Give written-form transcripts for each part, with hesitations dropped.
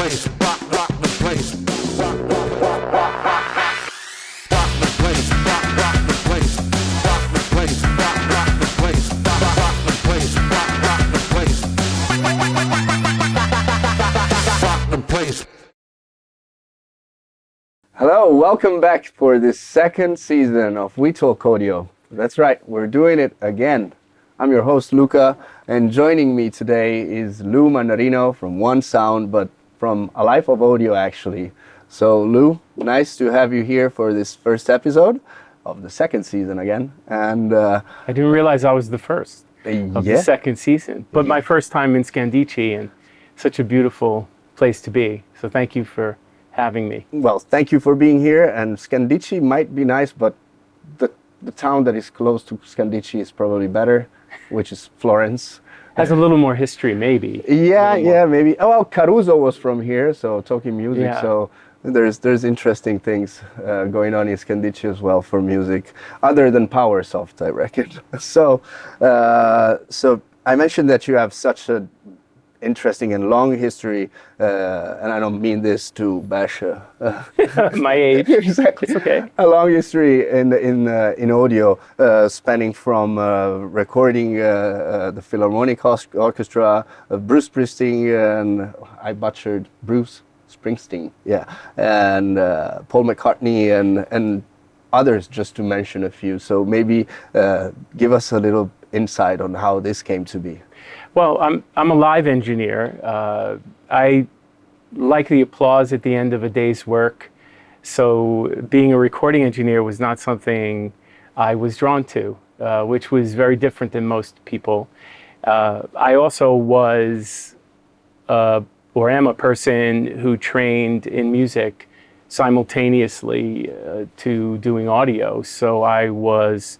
place, rock the place, rock the place, rock the place, rock the place, rock the place, rock the place, rock the place, rock the place. Hello, welcome back for this second season of We Talk Audio. That's right, we're doing it again. I'm your host, Luca, and joining me today is Lou Mannarino from One Sound, but from A Life of Audio, actually. So, Lou, nice to have you here for this first episode of the second season again. And I didn't realize I was the first of the second season, but my first time in Scandicci, and such a beautiful place to be. So thank you for having me. Well, thank you for being here. And Scandicci might be nice, but the town that is close to Scandicci is probably better, which is Florence. Has a little more history, maybe. Yeah, maybe. Oh, well, Caruso was from here, so talking music. Yeah. So there's interesting things going on in Scandicci as well for music, other than Powersoft, I reckon. So I mentioned that you have such a interesting and long history, and I don't mean this to bash My age. exactly. It's okay. A long history in audio, spanning from recording the Philharmonic Orchestra, Bruce Springsteen, and I butchered Bruce Springsteen, and Paul McCartney and others, just to mention a few. So maybe give us a little insight on how this came to be. Well, I'm a live engineer. I like the applause at the end of a day's work. So being a recording engineer was not something I was drawn to, which was very different than most people. I also was or am a person who trained in music simultaneously to doing audio. So I was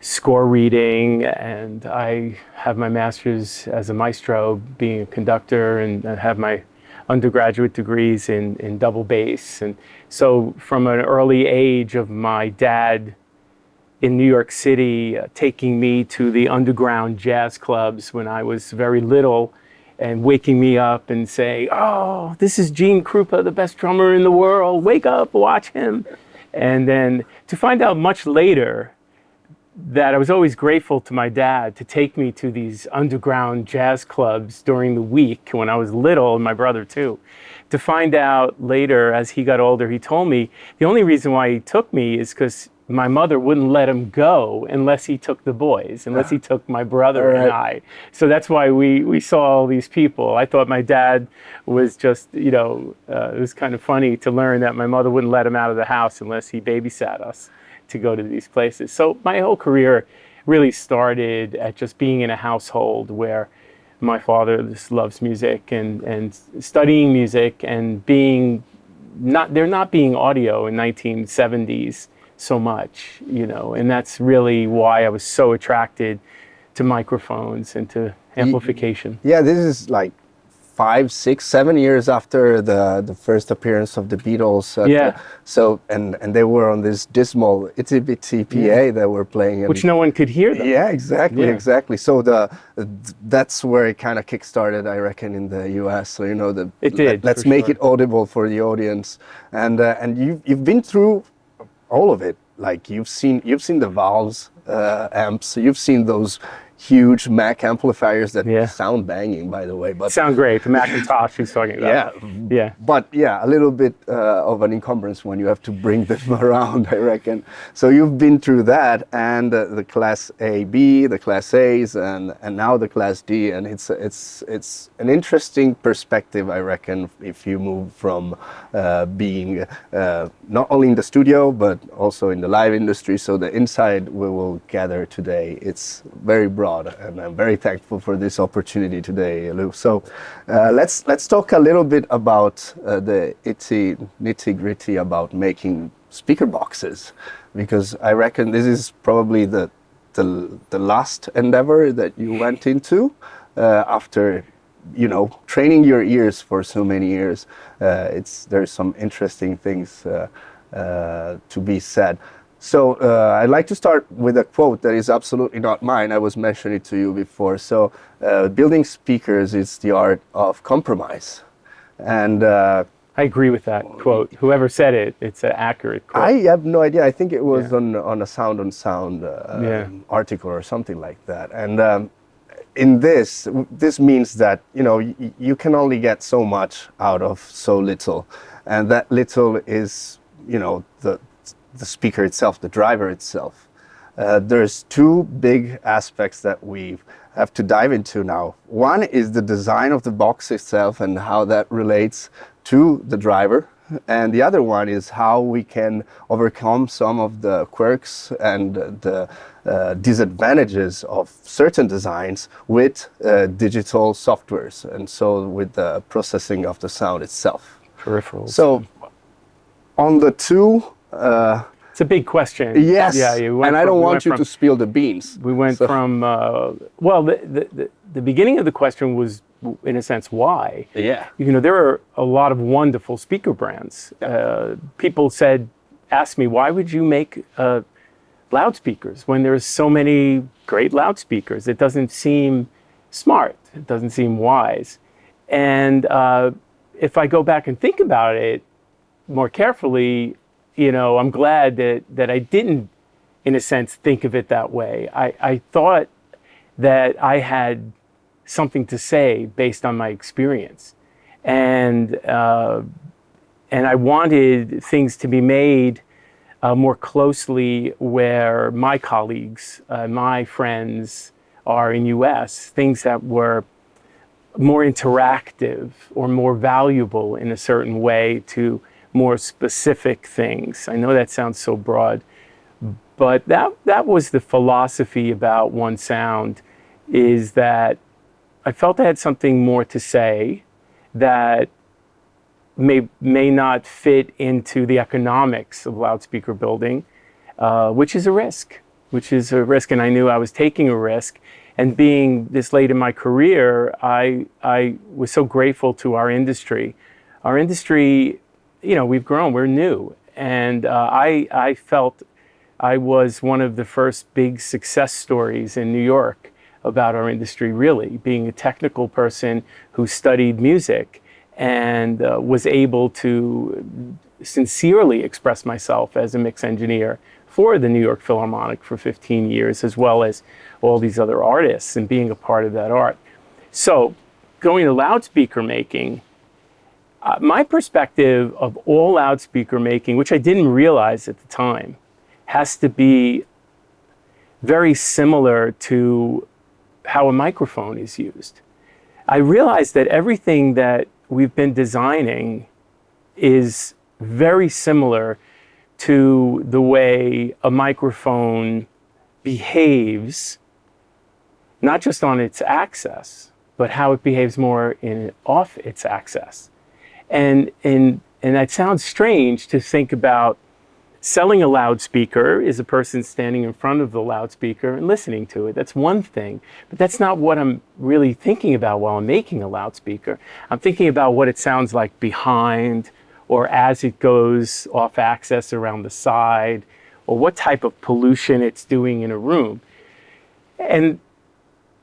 score reading, and I have my master's as a maestro, being a conductor, and I have my undergraduate degrees in double bass. And so from an early age of my dad in New York City taking me to the underground jazz clubs when I was very little, and waking me up and saying, "Oh, this is Gene Krupa, the best drummer in the world. Wake up, watch him." And then to find out much later that I was always grateful to my dad to take me to these underground jazz clubs during the week when I was little, and my brother too. To find out later, as he got older, he told me the only reason why he took me is because my mother wouldn't let him go unless he took the boys, unless he took my brother and I. So that's why we saw all these people. I thought my dad was just, it was kind of funny to learn that my mother wouldn't let him out of the house unless he babysat us to go to these places. So my whole career really started at just being in a household where my father just loves music and studying music and there not being audio in 1970s so much, and that's really why I was so attracted to microphones and to amplification. Yeah, this is like 5, 6, 7 years after the first appearance of the Beatles. And they were on this dismal itsy bitsy PA that were playing, which no one could hear them. Yeah, exactly. So that's where it kind of kickstarted, I reckon, in the US. So it did. Let's make it audible for the audience, and you've been through all of it. Like you've seen the valves, amps. You've seen those huge Mac amplifiers that sound banging, by the way. But sound great. The Macintosh he's talking about. Yeah. But a little bit of an encumbrance when you have to bring them around, I reckon. So you've been through that, and the Class A, B, the Class A's, and now the Class D, and it's an interesting perspective, I reckon, if you move from being not only in the studio but also in the live industry. So the insight we will gather today, it's very broad. And I'm very thankful for this opportunity today, Lou. So let's talk a little bit about the nitty-gritty about making speaker boxes, because I reckon this is probably the last endeavor that you went into after training your ears for so many years. There's some interesting things to be said. So I'd like to start with a quote that is absolutely not mine. I was mentioning it to you before. So building speakers is the art of compromise. And I agree with that quote. Whoever said it, it's an accurate quote. I have no idea. I think it was Yeah. on a Sound on Sound Yeah. article or something like that. And in this means that you can only get so much out of so little, and that little is the speaker itself, the driver itself. There's two big aspects that we have to dive into now. One is the design of the box itself and how that relates to the driver. And the other one is how we can overcome some of the quirks and the disadvantages of certain designs with digital softwares, and so with the processing of the sound itself. Peripherals. So on the two, it's a big question. yes, Yeah, and I don't want you to spill the beans. We went from, well, the beginning of the question was, in a sense, why? Yeah. There are a lot of wonderful speaker brands. People asked me, why would you make loudspeakers when there's so many great loudspeakers? It doesn't seem smart. It doesn't seem wise. And if I go back and think about it more carefully, I'm glad that I didn't, in a sense, think of it that way. I thought that I had something to say based on my experience, and I wanted things to be made more closely where my colleagues, my friends are in US, things that were more interactive or more valuable in a certain way to more specific things. I know that sounds so broad, but that was the philosophy about One Sound, is that I felt I had something more to say that may not fit into the economics of loudspeaker building, which is a risk. And I knew I was taking a risk. And being this late in my career, I was so grateful to our industry. Our industry, we've grown, we're new. And I felt I was one of the first big success stories in New York about our industry, really, being a technical person who studied music and was able to sincerely express myself as a mix engineer for the New York Philharmonic for 15 years, as well as all these other artists, and being a part of that art. So going to loudspeaker making, my perspective of all loudspeaker making, which I didn't realize at the time, has to be very similar to how a microphone is used. I realized that everything that we've been designing is very similar to the way a microphone behaves, not just on its axis, but how it behaves more off its axis. And that sounds strange to think about. Selling a loudspeaker is a person standing in front of the loudspeaker and listening to it. That's one thing, but that's not what I'm really thinking about while I'm making a loudspeaker. I'm thinking about what it sounds like behind, or as it goes off axis around the side, or what type of pollution it's doing in a room. And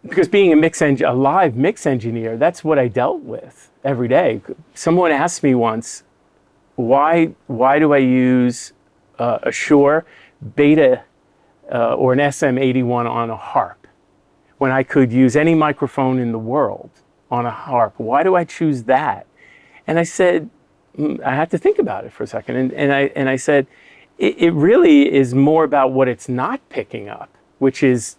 because being a live mix engineer, that's what I dealt with every day. Someone asked me once, why do I use a Shure Beta or an SM81 on a harp when I could use any microphone in the world on a harp? Why do I choose that? And I said, I had to think about it for a second. And I said, it really is more about what it's not picking up, which is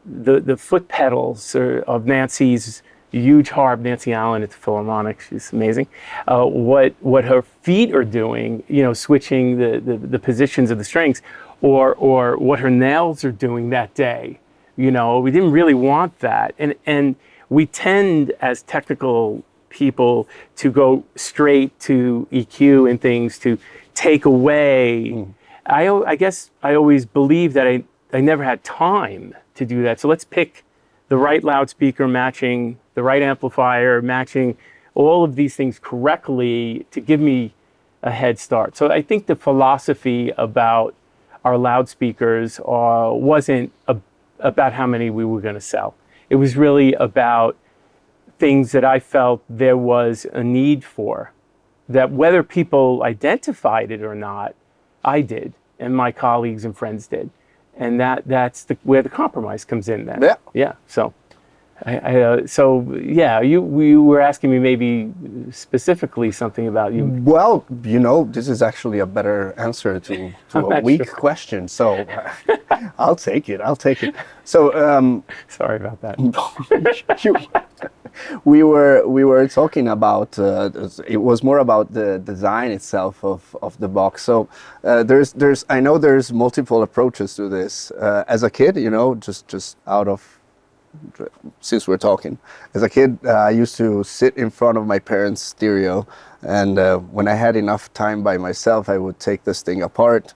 the foot pedals of Nancy's huge harp, Nancy Allen at the Philharmonic, she's amazing. What her feet are doing, switching the positions of the strings, or what her nails are doing that day. We didn't really want that. And we tend, as technical people, to go straight to EQ and things to take away. I guess I always believed that I never had time to do that. So let's pick the right loudspeaker matching the right amplifier, matching all of these things correctly to give me a head start. So I think the philosophy about our loudspeakers wasn't about how many we were going to sell. It was really about things that I felt there was a need for, that whether people identified it or not, I did, and my colleagues and friends did. And that's where the compromise comes in then. Yeah. Yeah. So, you were asking me maybe specifically something about you. Well, this is actually a better answer to I'm a not weak sure. question. So I'll take it. So Sorry about that. we were talking about it was more about the design itself of the box. So I know there's multiple approaches to this. As a kid, just out of, since we're talking, as a kid, I used to sit in front of my parents' stereo, and when I had enough time by myself, I would take this thing apart,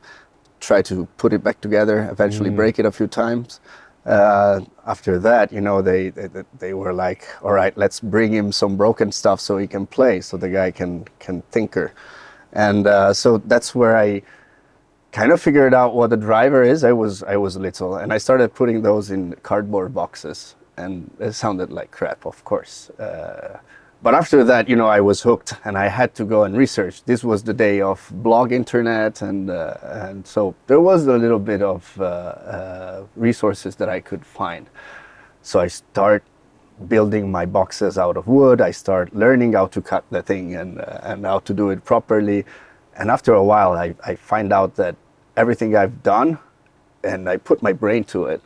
try to put it back together, eventually break it a few times. After that, they were like, all right, let's bring him some broken stuff so he can play, so the guy can tinker. And so that's where I kind of figured out what the driver is. I was little, and I started putting those in cardboard boxes, and it sounded like crap, of course. But after that, I was hooked, and I had to go and research. This was the day of blog internet, and so there was a little bit of resources that I could find. So I start building my boxes out of wood. I start learning how to cut the thing and how to do it properly. And after a while, I find out that everything I've done, and I put my brain to it,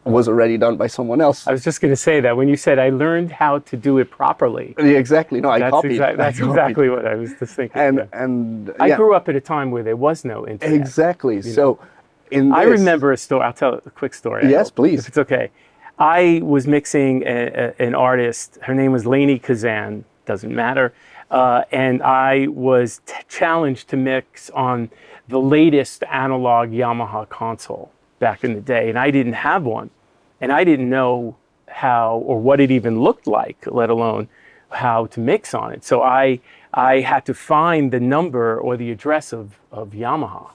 was already done by someone else. I was just going to say that when you said I learned how to do it properly. Yeah, exactly. No, I copied. That's exactly what I was just thinking. And I grew up at a time where there was no internet. Exactly. So, I remember a story. I'll tell a quick story. Yes, please. If it's okay. I was mixing an artist. Her name was Lainey Kazan. Doesn't matter. And I was challenged to mix on the latest analog Yamaha console back in the day, and I didn't have one, and I didn't know how or what it even looked like, let alone how to mix on it. So I had to find the number or the address of Yamaha,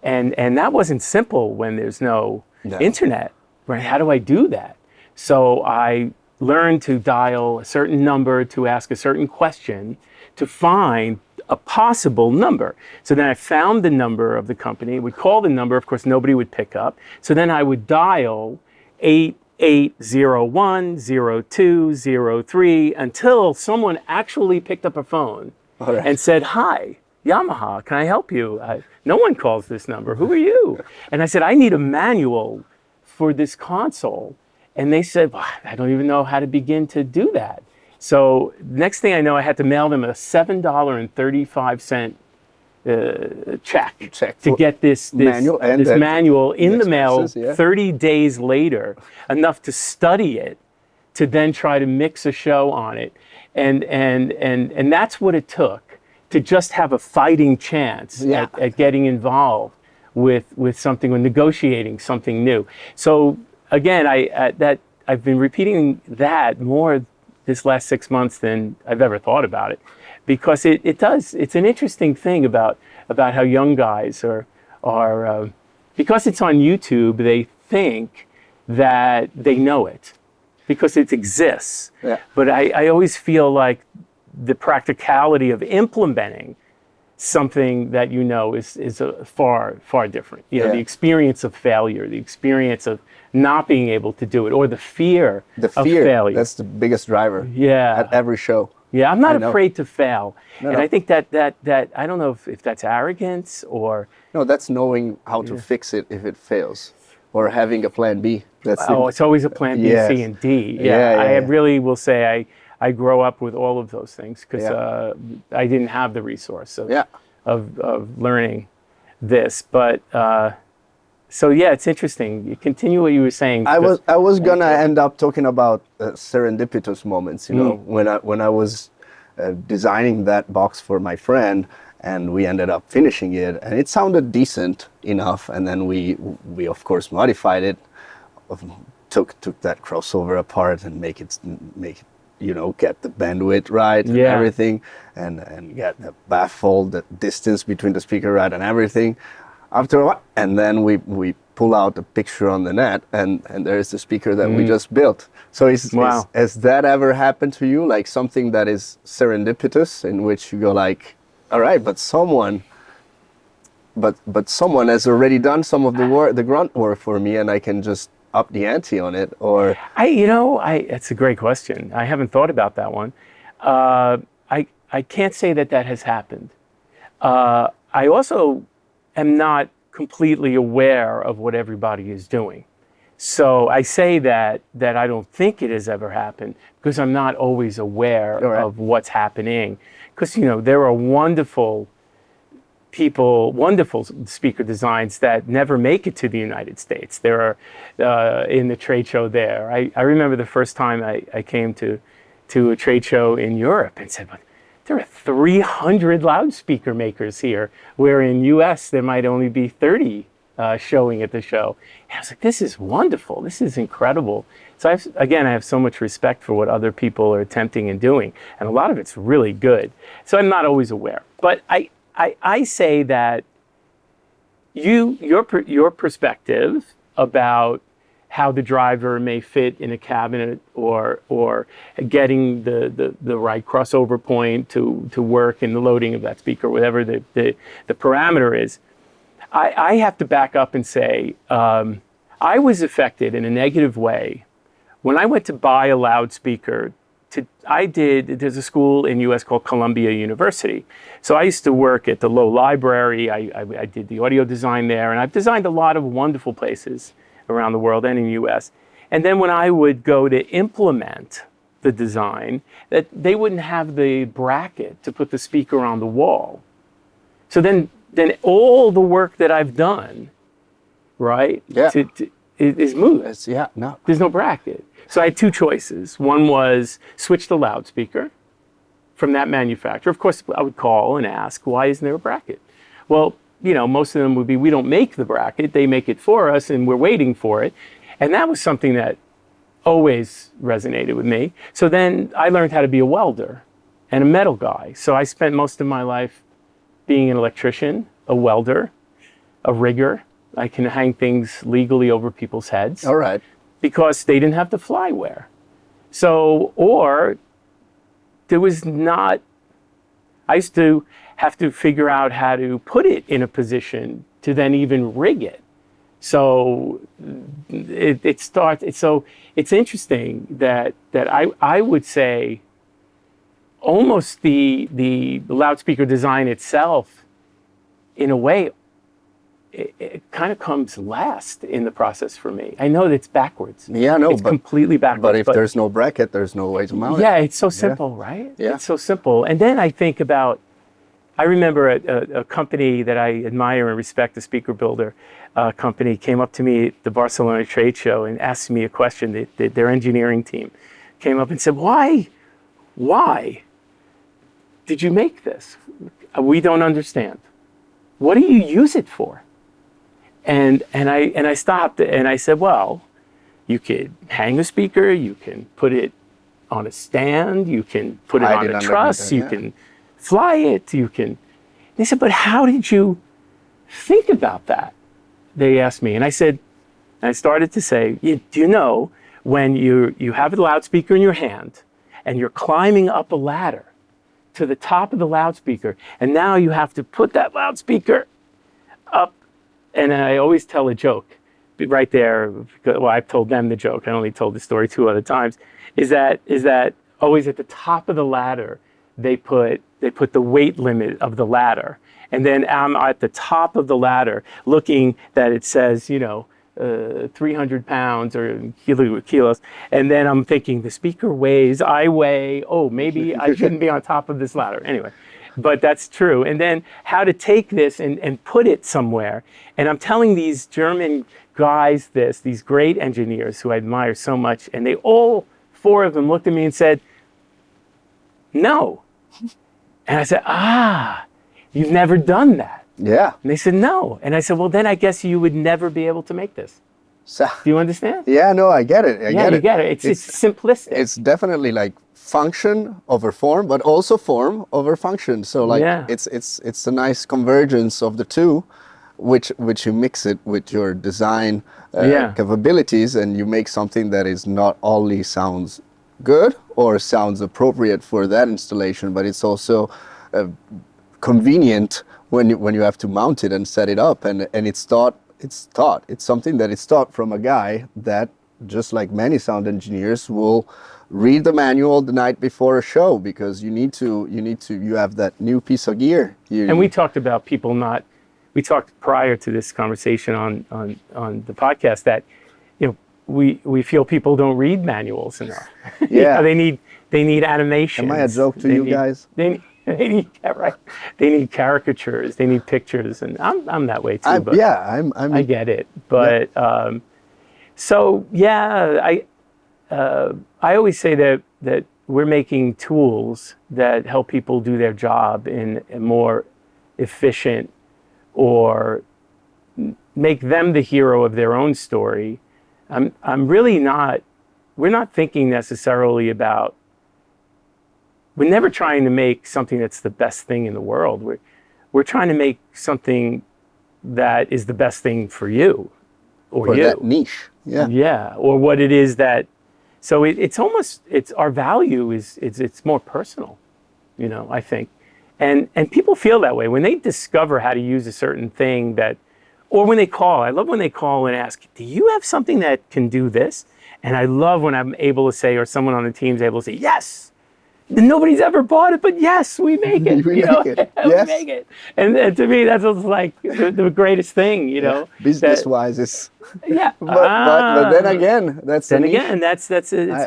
and that wasn't simple when there's no internet, right? How do I do that? So I learned to dial a certain number, to ask a certain question, to find a possible number. So then I found the number of the company, would call the number, of course nobody would pick up. So then I would dial 88010203 until someone actually picked up a phone and said, "Hi, Yamaha, can I help you? No one calls this number, who are you?" And I said, "I need a manual for this console." And they said, "Well, I don't even know how to begin to do that." So next thing I know, I had to mail them a $7.35 check to get this manual in the mail 30 days later, enough to study it, to then try to mix a show on it. And that's what it took to just have a fighting chance at getting involved with something or negotiating something new. So again, I've been repeating that more this last 6 months than I've ever thought about it, because it's an interesting thing about how young guys are because it's on YouTube, they think that they know it because it exists. Yeah. But I always feel like the practicality of implementing something that is a far different. The experience of failure, the experience of not being able to do it, or the fear of failure. That's the biggest driver. At every show. Yeah, I'm not afraid to fail. No. I think that I don't know if that's arrogance or... No, that's knowing how to fix it if it fails, or having a plan B. It's always a plan B, C, and D. I really will say I grow up with all of those things because I didn't have the resource of learning this. But so it's interesting. You continue what you were saying. I was gonna end up talking about serendipitous moments. When I was designing that box for my friend, and we ended up finishing it, and it sounded decent enough. And then we of course modified it, took that crossover apart and make it get the bandwidth right and everything, and get the baffle, the distance between the speaker rod and everything. After a while, and then we pull out a picture on the net, and there's the speaker that we just built. So Wow. has that ever happened to you? Like something that is serendipitous, in which you go like, all right, but someone has already done some of the work, the grunt work for me, and I can just up the ante on it, or It's a great question. I haven't thought about that one. I can't say that has happened. I also am not completely aware of what everybody is doing. So I say that I don't think it has ever happened because I'm not always aware All right. of what's happening. Because, there are wonderful people, wonderful speaker designs that never make it to the United States. There are in the trade show there. I remember the first time I came to a trade show in Europe and said, there are 300 loudspeaker makers here, where in US there might only be 30 showing at the show. And I was like, this is wonderful. This is incredible. So I have so much respect for what other people are attempting and doing. And a lot of it's really good. So I'm not always aware. But I say that your perspective about how the driver may fit in a cabinet or getting the right crossover point to work in the loading of that speaker, whatever the parameter is, I have to back up and say I was affected in a negative way when I went to buy a loudspeaker. There's a school in US called Columbia University. So I used to work at the Low Library. I did the audio design there, and I've designed a lot of wonderful places around the world and in the US. And then when I would go to implement the design, that they wouldn't have the bracket to put the speaker on the wall. So then all the work that I've done, right, Yeah. is moot. No. There's no bracket. So I had two choices. One was switch the loudspeaker from that manufacturer. Of course, I would call and ask, why isn't there a bracket? Well, most of them would be, we don't make the bracket. They make it for us, and we're waiting for it. And that was something that always resonated with me. So then I learned how to be a welder and a metal guy. So I spent most of my life being an electrician, a welder, a rigger. I can hang things legally over people's heads. All right. Because they didn't have the flyware. So, or there was not, I used to have to figure out how to put it in a position to then even rig it. So it's interesting that I would say almost the loudspeaker design itself, in a way, it kind of comes last in the process for me. I know that it's backwards. Yeah, no, it's completely backwards. But if there's no bracket, there's no way to mount it. Yeah, it's so simple, right? Yeah. It's so simple. And then I think about, I remember a company that I admire and respect, a speaker builder company, came up to me at the Barcelona trade show and asked me a question. Their engineering team came up and said, why did you make this? We don't understand. What do you use it for? And I stopped and I said, well, you could hang a speaker, you can put it on a stand, you can put it on a truss, you can fly it, you can. They said, but how did you think about that? They asked me, and I said, I started to say, do you know when you have a loudspeaker in your hand and you're climbing up a ladder to the top of the loudspeaker, and now you have to put that loudspeaker up. And I always tell a joke right there. Well, I've told them the joke. I only told the story 2 other times. Is that always at the top of the ladder, they put the weight limit of the ladder. And then I'm at the top of the ladder looking that it says, 300 pounds or kilos. And then I'm thinking the speaker weighs, I weigh, maybe I shouldn't be on top of this ladder. Anyway. But that's true. And then how to take this and put it somewhere. And I'm telling these German guys these great engineers who I admire so much, and they all 4 of them looked at me and said, no. And I said, you've never done that. Yeah. And they said, no. And I said, well, then I guess you would never be able to make this. So, do you understand? Yeah, no, I get it. I get it. It's simplistic. It's definitely like function over form, but also form over function. So like it's a nice convergence of the two. which you mix it with your design Yeah. capabilities, and you make something that is not only sounds good or sounds appropriate for that installation, but it's also convenient when you have to mount it and set it up, and it's something that is taught from a guy that, just like many sound engineers, will read the manual the night before a show, because you have that new piece of gear. And we talked about people not. We talked prior to this conversation on the podcast that, we feel people don't read manuals enough. Yeah. They need animations. Am I a joke to you guys? They need right. They need caricatures. They need pictures, and I'm that way too. I get it. But so yeah, I always say that we're making tools that help people do their job in a more efficient, or make them the hero of their own story. I'm really not. We're not thinking necessarily about. We're never trying to make something that's the best thing in the world. We're trying to make something that is the best thing for you, or you. That niche. Yeah. Yeah, or what it is that. So it's our value is it's more personal, I think, and people feel that way when they discover how to use a certain thing or when they call. I love when they call and ask, do you have something that can do this? And I love when I'm able to say, or someone on the team is able to say, yes. Nobody's ever bought it, but yes, we make it. We make it. Yes. We make it. And to me, that's like the greatest thing, Yeah. Business-wise, it's. Yeah. But then again, that's the niche. Then again, it's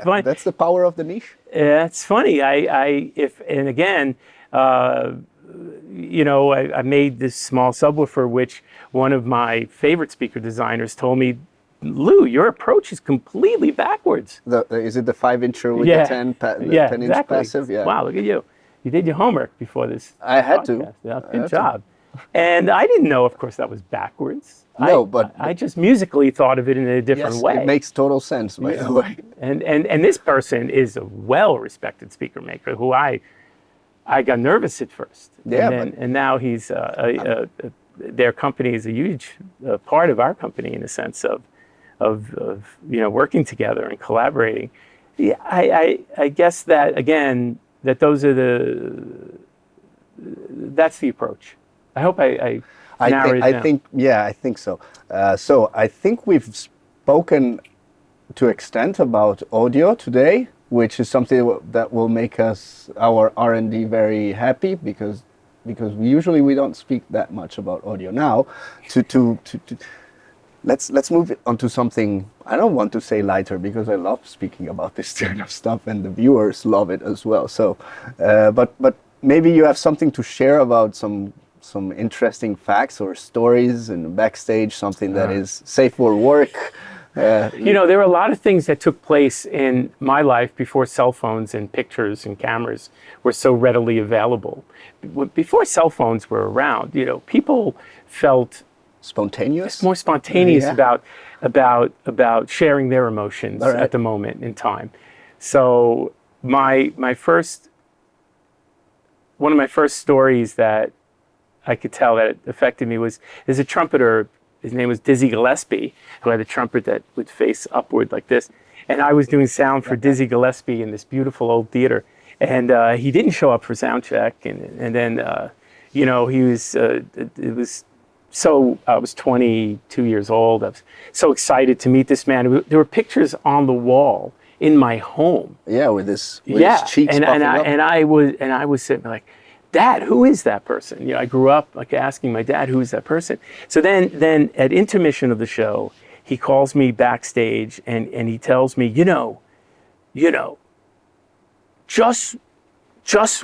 funny. That's the power of the niche. It's funny. I made this small subwoofer, which one of my favorite speaker designers told me, Lou, your approach is completely backwards. Is it the 5-incher with the 10-inch exactly. passive? Yeah. Wow, look at you. You did your homework before this. I had podcast. to. Yeah, good job. And I didn't know, of course, that was backwards. No, but I just musically thought of it in a different way. It makes total sense, by the way. And this person is a well-respected speaker maker who I got nervous at first. Yeah. And now he's their company is a huge part of our company in the sense of working together and collaborating. Yeah, I guess that again that those are that's the approach. I hope I narrowed it down. I think so. So I think we've spoken to extent about audio today, which is something that will make our R&D very happy, because we don't speak that much about audio now. Let's move on to something, I don't want to say lighter, because I love speaking about this kind of stuff and the viewers love it as well. So, but maybe you have something to share about some interesting facts or stories in backstage, something that is safe for work. There are a lot of things that took place in my life before cell phones and pictures and cameras were so readily available. Before cell phones were around, people felt spontaneous, more spontaneous about sharing their emotions at the moment in time. So one of my first stories that I could tell that affected me there's a trumpeter. His name was Dizzy Gillespie, who had a trumpet that would face upward like this. And I was doing sound for Dizzy Gillespie in this beautiful old theater. And he didn't show up for sound check. And then, he was, I was 22 years old. I was so excited to meet this man. There were pictures on the wall in my home. Yeah, with his cheeks puffing up. And I was sitting like, Dad, who is that person? I grew up like asking my dad, who is that person? So then at intermission of the show, he calls me backstage and he tells me, just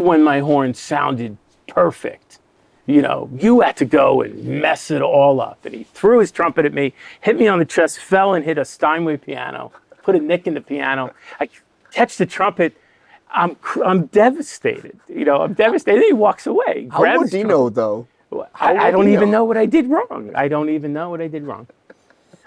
when my horn sounded perfect, you had to go and mess it all up. And he threw his trumpet at me, hit me on the chest, fell and hit a Steinway piano, put a nick in the piano. I catch the trumpet. I'm devastated. I'm devastated. He walks away. How would he know, though? I don't even know what I did wrong. I don't even know what I did wrong.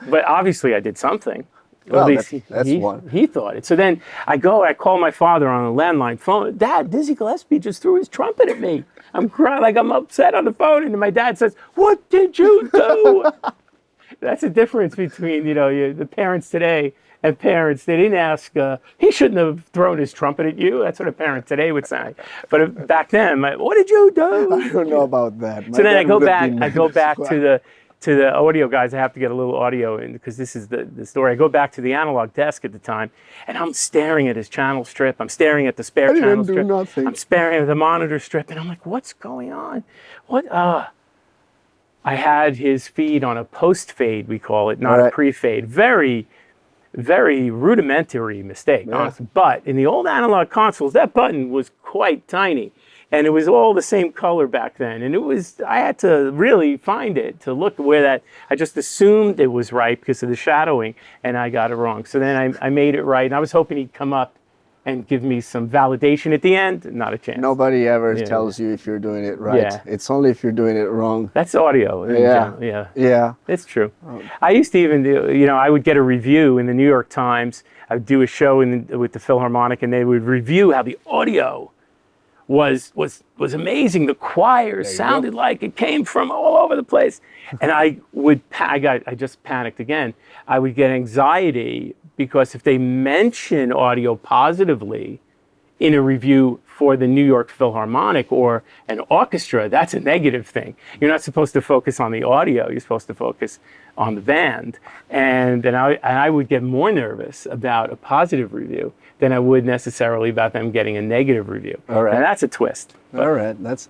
But obviously I did something. Well, at least that's one. he thought it. So then I call my father on a landline phone. Dad, Dizzy Gillespie just threw his trumpet at me. I'm crying, like I'm upset on the phone. And my dad says, "What did you do?" That's the difference between, the parents today and parents. They didn't ask, he shouldn't have thrown his trumpet at you. That's what a parent today would say. But back then, what did you do? I don't know about that. So then I go back Wow. to the audio guys. I have to get a little audio in because this is the story. I go back to the analog desk at the time, and I'm staring at his channel strip. I'm staring at the spare I channel didn't do strip. nothing. I'm staring at the monitor strip, and I'm like, what's going on? What? I had his feed on a post fade, we call it, not a Right. pre fade. Very, very rudimentary mistake, Yeah. honestly. But in the old analog consoles, that button was quite tiny. And it was all the same color back then. And I had to really find it to look where that, I just assumed it was right because of the shadowing, and I got it wrong. So then I made it right, and I was hoping he'd come up and give me some validation at the end. Not a chance. Nobody ever Yeah, tells you if you're doing it right. Yeah. It's only if you're doing it wrong. That's audio. In Yeah. general. Yeah. Yeah. It's true. I used to even do, I would get a review in the New York Times. I would do a show with the Philharmonic, and they would review how the audio was amazing. The choir sounded like it came from all over the place. And I just panicked again. I would get anxiety because if they mention audio positively in a review for the New York Philharmonic or an orchestra, that's a negative thing. You're not supposed to focus on the audio. You're supposed to focus on the band. And I would get more nervous about a positive review than I would necessarily about them getting a negative review. All right. And that's a twist. All right. That's.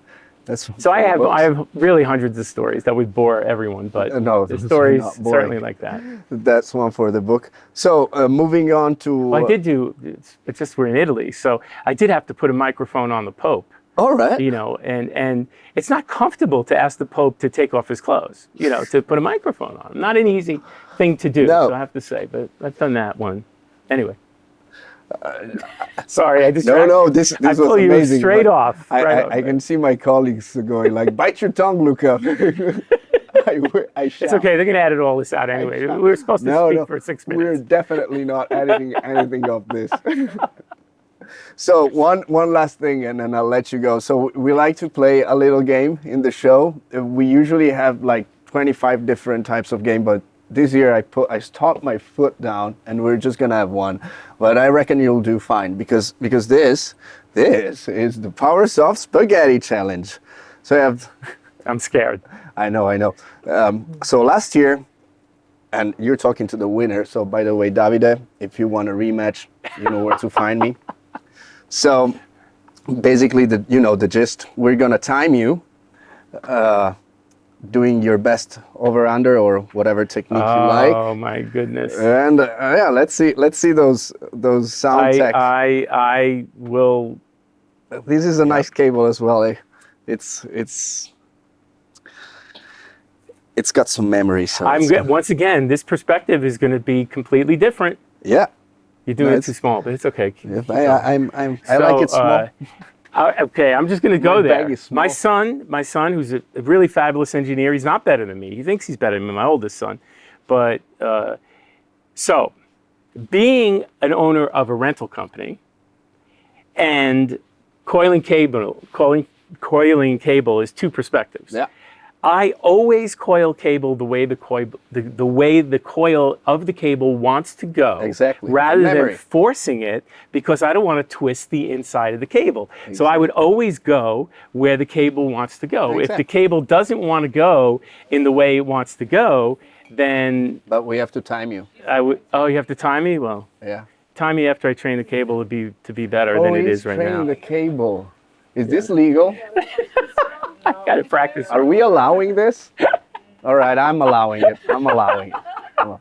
So I have really hundreds of stories that would bore everyone, but No, the those are stories not boring. certainly like that. That's one for the book. So moving on to. Well, I did do. It's just we're in Italy, so I did have to put a microphone on the Pope. All right. And it's not comfortable to ask the Pope to take off his clothes, to put a microphone on him. Not an easy thing to do, No. so I have to say, but I've done that one. Anyway. Sorry, I just No, this I was pull you amazing. straight but off. I can see my colleagues going like, bite your tongue, Luca. I It's okay. They're going to edit all this out anyway. We were supposed to speak for 6 minutes. We're definitely not editing anything of this. So one last thing, and then I'll let you go. So we like to play a little game in the show. We usually have like 25 different types of game, but this year I stomped my foot down, and we're just gonna have one. But I reckon you'll do fine because this is the Powersoft Spaghetti Challenge. So I have. I'm scared. I know. So last year, and you're talking to the winner. So by the way, Davide, if you want a rematch, you know where to find me. So basically, the gist. We're gonna time you, doing your best over under or whatever technique you like. Oh my goodness. And yeah, let's see those sound tech. I will. This is a nice cable as well. Eh? It's got some memory. So Once again, this perspective is going to be completely different. Yeah. You're doing it Nice. too small, but it's okay. I like it small. Okay, I'm just going to go My there. bag is small. My son, who's a really fabulous engineer, he's not better than me. He thinks he's better than me, my oldest son. But so, being an owner of a rental company and coiling cable is two perspectives. Yeah. I always coil cable the way the coil of the cable wants to go. Exactly. Rather Memory. than forcing it, because I don't want to twist the inside of the cable. So I would always go where the cable wants to go. If the Exactly. cable doesn't want to go in the way it wants to go, then But we have to time you. I would. Oh, you have to time me? Well, Yeah. time me after I train the cable to be better than it is right now. the cable. Is this legal? I got to practice. Are we allowing this? All right, I'm allowing it. I'm running. Well,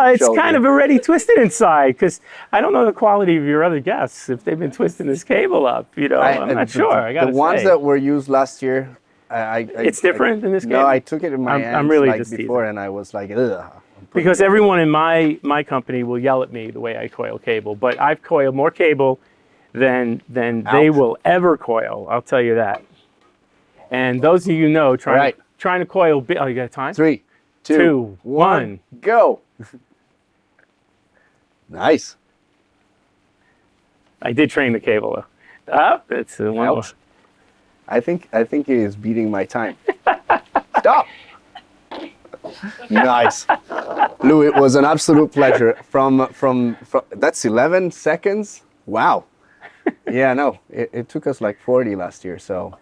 the it's show kind here. of already twisted inside because I don't know the quality of your other guests if they've been twisting this cable up. I'm not sure. I got to The ones that were used last year, It's different in this No, cable? I took it in my hands I'm really like just before, teasing. and I was like, ugh. because everyone in my company will yell at me the way I coil cable, but I've coiled more cable than they will ever coil. I'll tell you that. And those of you know trying to coil. Oh, you got time? 3, 2, 1,1. go. Nice. I did train the cable though. Ah, it's one more. Ouch. I think he is beating my time. Stop. Nice. Lou, it was an absolute pleasure. From that's 11 seconds. Wow. Yeah, no, it took us like 40 last year, so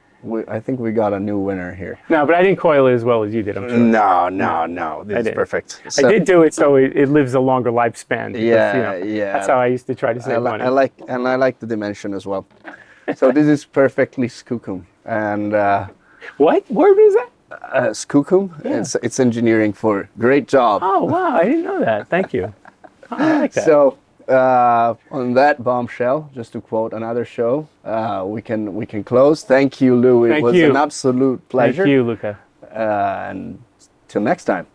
I think we got a new winner here. No, but I didn't coil it as well as you did, I'm sure. No. This is did. perfect. I did do it so it lives a longer lifespan. Because, Yeah, That's how I used to try to save money. I like the dimension as well. So this is perfectly skookum. And What word was that? skookum, it's engineering for great job. Oh, wow, I didn't know that. Thank you. Oh, I like that. So on that bombshell, just to quote another show, we can close. Thank you, Lou. It Thank was you. an absolute pleasure. Thank you, Luca. And till next time.